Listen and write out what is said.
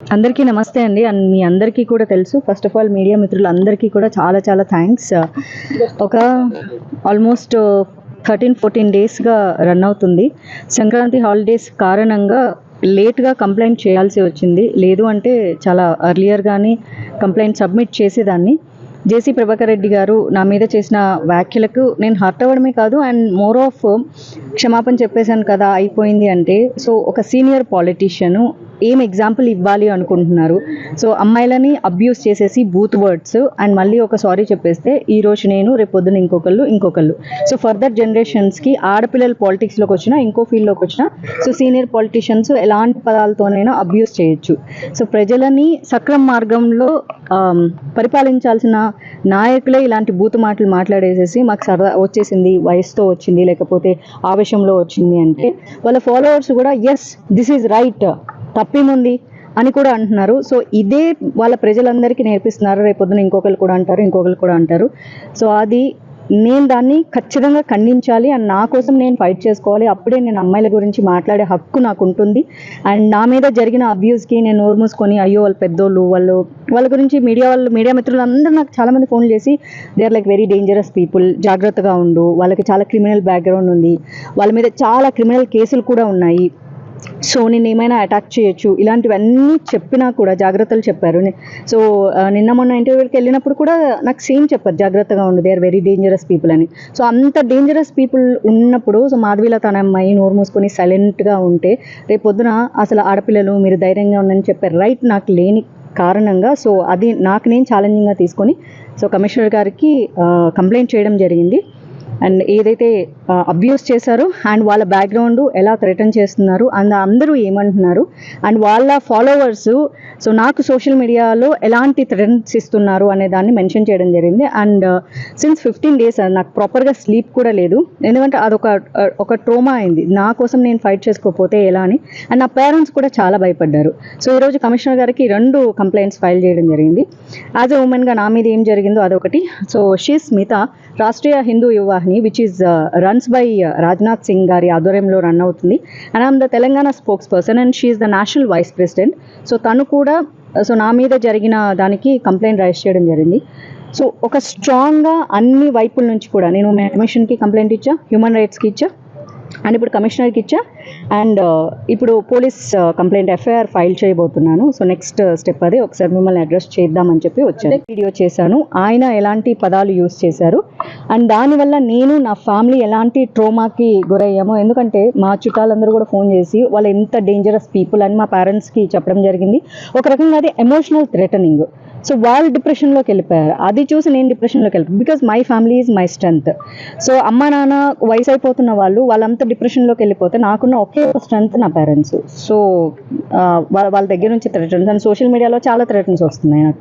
అందరికీ నమస్తే అండి. అండ్ మీ అందరికీ కూడా తెలుసు, ఫస్ట్ ఆఫ్ ఆల్ మీడియా మిత్రులందరికీ కూడా చాలా చాలా థ్యాంక్స్. ఒక ఆల్మోస్ట్ 13-14 డేస్గా రన్ అవుతుంది. సంక్రాంతి హాలిడేస్ కారణంగా లేట్గా కంప్లైంట్ చేయాల్సి వచ్చింది. లేదు అంటే చాలా అర్లియర్గానే కంప్లైంట్ సబ్మిట్ చేసేదాన్ని. జేసీ ప్రభాకర్ రెడ్డి గారు నా మీద చేసిన వ్యాఖ్యలకు నేను హర్ట్ అవ్వడమే కాదు, అండ్ మోర్ ఆఫ్ క్షమాపణ చెప్పేశాను కదా అయిపోయింది అంటే, సో ఒక సీనియర్ పాలిటీషియను ఏం ఎగ్జాంపుల్ ఇవ్వాలి అనుకుంటున్నారు? సో అమ్మాయిలని అబ్యూస్ చేసేసి బూత్ వర్డ్స్ అండ్ మళ్ళీ ఒక సారీ చెప్పేస్తే ఈరోజు నేను, రేపు పొద్దున ఇంకొకళ్ళు. సో ఫర్దర్ జనరేషన్స్కి ఆడపిల్లలు పాలిటిక్స్లోకి వచ్చినా, ఇంకో ఫీల్డ్లోకి వచ్చినా, సో సీనియర్ పాలిటీషియన్స్ ఎలాంటి పదాలతోనైనా అబ్యూస్ చేయొచ్చు. సో ప్రజలని సక్రమ మార్గంలో పరిపాలించాల్సిన నాయకులే ఇలాంటి బూతు మాటలు మాట్లాడేసేసి మాకు సరదా వచ్చేసింది, వయసుతో వచ్చింది, లేకపోతే ఆవేశంలో వచ్చింది అంటే వాళ్ళ ఫాలోవర్స్ కూడా ఎస్ దిస్ ఈజ్ రైట్, తప్పేముంది అని కూడా అంటున్నారు. సో ఇదే వాళ్ళ ప్రజలందరికీ నేర్పిస్తున్నారు. రేపొద్దున ఇంకొకరు కూడా అంటారు. సో అది నేను దాన్ని ఖచ్చితంగా ఖండించాలి అండ్ నా కోసం నేను ఫైట్ చేసుకోవాలి. అప్పుడే నేను అమ్మాయిల గురించి మాట్లాడే హక్కు నాకు ఉంటుంది. అండ్ నా మీద జరిగిన అబ్యూస్కి నేను నోరు మూసుకొని అయ్యో వాళ్ళు పెద్దోళ్ళు, వాళ్ళ గురించి మీడియా మిత్రులు అందరూ నాకు చాలామంది ఫోన్ చేసి they are like very dangerous people, జాగ్రత్తగా ఉండు, వాళ్ళకి చాలా క్రిమినల్ బ్యాక్గ్రౌండ్ ఉంది, వాళ్ళ మీద చాలా క్రిమినల్ కేసులు కూడా ఉన్నాయి, సో నేను ఏమైనా అటాక్ చేయొచ్చు, ఇలాంటివన్నీ చెప్పినా కూడా జాగ్రత్తలు చెప్పారు. సో నిన్న మొన్న ఇంటర్వ్యూకి వెళ్ళినప్పుడు కూడా నాకు సేమ్ చెప్పారు, జాగ్రత్తగా ఉండు, they are very dangerous people అని. సో అంత డేంజరస్ పీపుల్ ఉన్నప్పుడు సో మాధవీల తన అమ్మాయి నోరు మూసుకొని సైలెంట్గా ఉంటే రేపు పొద్దున అసలు ఆడపిల్లలు మీరు ధైర్యంగా ఉండని చెప్పే రైట్ నాకు లేని కారణంగా సో అది నాకు నేను ఛాలెంజింగ్గా తీసుకొని సో కమిషనర్ గారికి కంప్లైంట్ చేయడం జరిగింది. అండ్ ఏదైతే అబ్యూస్ చేశారో అండ్ వాళ్ళ బ్యాక్గ్రౌండ్ ఎలా థ్రెటన్ చేస్తున్నారు అండ్ అందరూ ఏమంటున్నారు అండ్ వాళ్ళ ఫాలోవర్స్ సో నాకు సోషల్ మీడియాలో ఎలాంటి థ్రెటన్స్ ఇస్తున్నారు అనే దాన్ని మెన్షన్ చేయడం జరిగింది. అండ్ సిన్స్ 15 days నాకు ప్రాపర్గా స్లీప్ కూడా లేదు, ఎందుకంటే అదొక ట్రోమా అయింది. నా కోసం నేను ఫైట్ చేసుకోకపోతే ఎలా అని. అండ్ నా పేరెంట్స్ కూడా చాలా భయపడ్డారు. సో ఈరోజు కమిషనర్ గారికి 2 కంప్లైంట్స్ ఫైల్ చేయడం జరిగింది. యాజ్ ఎ ఉమెన్గా నా మీద ఏం జరిగిందో అదొకటి. So she Smitha Rashtriya Hindu Yuvavahini which is runs by Rajnath Singh గారి ఆధ్వర్యంలో రన్ అవుతుంది. And I'm the Telangana spokesperson and she is the national vice president. So తను కూడా సో నా మీద జరిగిన దానికి కంప్లైంట్ రైజ్ చేయడం జరిగింది. సో ఒక స్ట్రాంగ్గా అన్ని వైపుల నుంచి కూడా నేను కమిషన్కి కంప్లైంట్ ఇచ్చా, హ్యూమన్ రైట్స్కి ఇచ్చా, అండ్ ఇప్పుడు కమిషనర్కి ఇచ్చా, అండ్ ఇప్పుడు పోలీస్ కంప్లైంట్ ఎఫ్ఐఆర్ ఫైల్ చేయబోతున్నాను. సో నెక్స్ట్ స్టెప్ అదే, ఒకసారి మిమ్మల్ని అడ్రస్ చేద్దామని చెప్పి వచ్చాను. వీడియో చేశాను, ఆయన ఎలాంటి పదాలు యూజ్ చేశారు అండ్ దానివల్ల నేను నా ఫ్యామిలీ ఎలాంటి ట్రోమాకి గురయ్యామో. ఎందుకంటే మా చుట్టాలందరూ కూడా ఫోన్ చేసి వాళ్ళు ఎంత డేంజరస్ పీపుల్ అని మా పేరెంట్స్కి చెప్పడం జరిగింది. ఒక రకంగా అది ఎమోషనల్ థ్రెటనింగ్. సో వాళ్ళు డిప్రెషన్లోకి వెళ్ళిపోయారు. అది చూసి నేను డిప్రెషన్లోకి వెళ్ళిపోయాను. Because my family is my strength. So అమ్మ నాన్న వయసు అయిపోతున్న వాళ్ళంతా డిప్రెషన్లోకి వెళ్ళిపోతే నాకున్న ఒకే ఒక స్ట్రెంత్ నా పేరెంట్స్. సో వాళ్ళ దగ్గర నుంచి థ్రెటన్స్ అండ్ సోషల్ మీడియాలో చాలా థ్రెటన్స్ వస్తున్నాయి నాకు.